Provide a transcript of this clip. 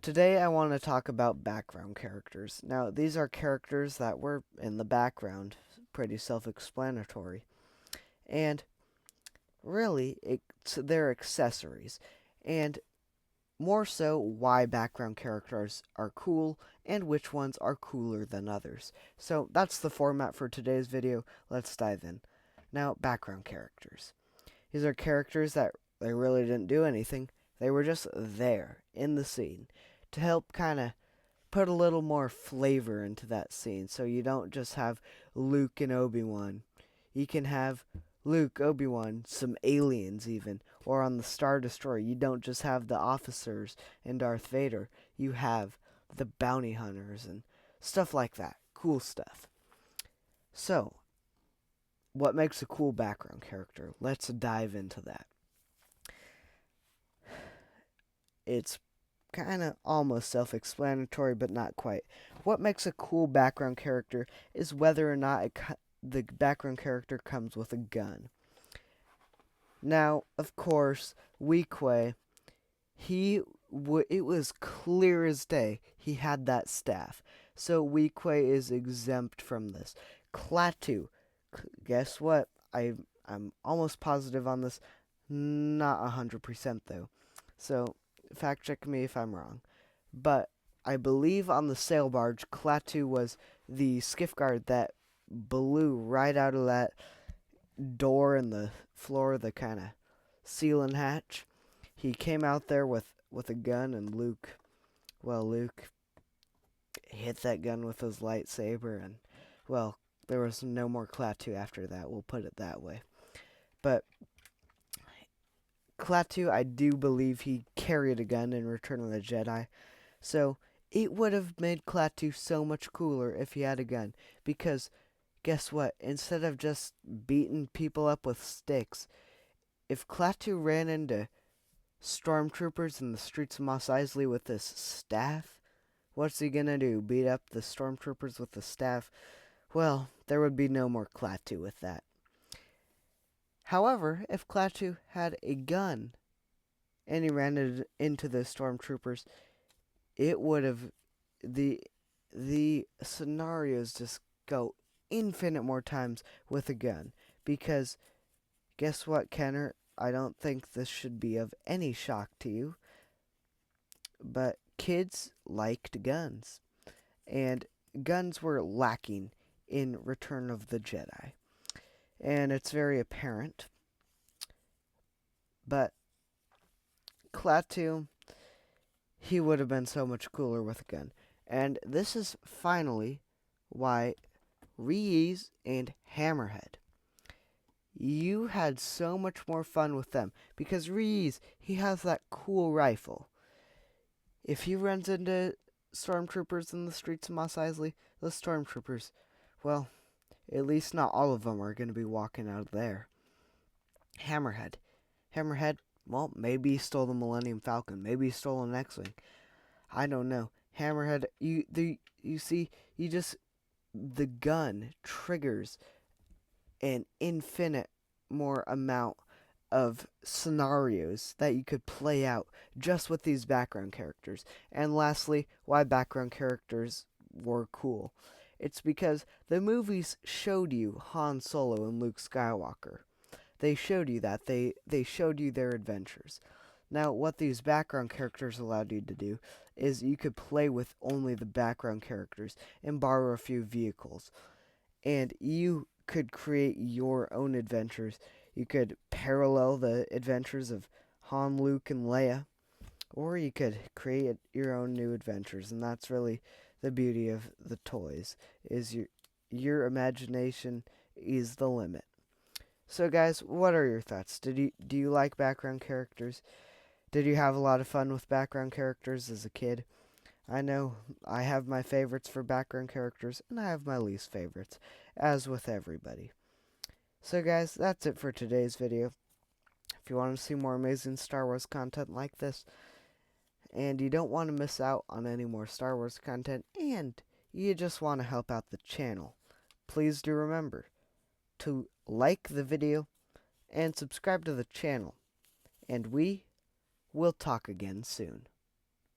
Today I want to talk about background characters. Now, these are characters that were in the background, pretty self-explanatory. And really, they're accessories. And more so, why background characters are cool and which ones are cooler than others. So that's the format for today's video. Let's dive in. Now, background characters. These are characters that they really didn't do anything. They were just there in the scene to help kind of put a little more flavor into that scene. So you don't just have Luke and Obi-Wan. You can have Luke, Obi-Wan, some aliens even, or on the Star Destroyer. You don't just have the officers and Darth Vader. You have the bounty hunters and stuff like that. Cool stuff. So, what makes a cool background character? Let's dive into that. It's kind of almost self-explanatory, but not quite. What makes a cool background character is whether or not the background character comes with a gun. Now, of course, Weequay, it was clear as day he had that staff. So Weequay is exempt from this. Klaatu, guess what? I'm almost positive on this. Not 100% though. So fact check me if I'm wrong. But I believe on the sail barge, Klaatu was the skiff guard that blew right out of that door in the floor, the kind of ceiling hatch. He came out there with a gun, and Luke hit that gun with his lightsaber, and, well, there was no more Klaatu after that, we'll put it that way. But Klaatu, I do believe he carried a gun in Return of the Jedi. So it would have made Klaatu so much cooler if he had a gun. Because guess what? Instead of just beating people up with sticks, if Klaatu ran into stormtroopers in the streets of Mos Eisley with this staff, what's he gonna do? Beat up the stormtroopers with the staff? Well, there would be no more Klaatu with that. However, if Klaatu had a gun and he ran into the stormtroopers, it would have the scenarios just go infinite more times with a gun. Because guess what, Kenner? I don't think this should be of any shock to you, but kids liked guns, and guns were lacking in Return of the Jedi, and it's very apparent. But Klaatu, he would have been so much cooler with a gun. And this is finally why Reese and Hammerhead, you had so much more fun with them. Because Reese, he has that cool rifle. If he runs into stormtroopers in the streets of Mos Eisley, the stormtroopers, well, at least not all of them are going to be walking out of there. Hammerhead. Hammerhead, well, maybe he stole the Millennium Falcon. Maybe he stole an X-Wing. I don't know. Hammerhead, you see, the gun triggers an infinite more amount of scenarios that you could play out just with these background characters. And lastly, why background characters were cool. It's because the movies showed you Han Solo and Luke Skywalker. They showed you that. They showed you their adventures. Now, what these background characters allowed you to do is you could play with only the background characters and borrow a few vehicles. And you could create your own adventures. You could parallel the adventures of Han, Luke, and Leia, or you could create your own new adventures. And that's really the beauty of the toys, is your imagination is the limit. So guys, what are your thoughts? Do you like background characters? Did you have a lot of fun with background characters as a kid? I know I have my favorites for background characters, and I have my least favorites, as with everybody. So guys, that's it for today's video. If you want to see more amazing Star Wars content like this, and you don't want to miss out on any more Star Wars content, and you just want to help out the channel, please do remember to like the video and subscribe to the channel. And we will talk again soon.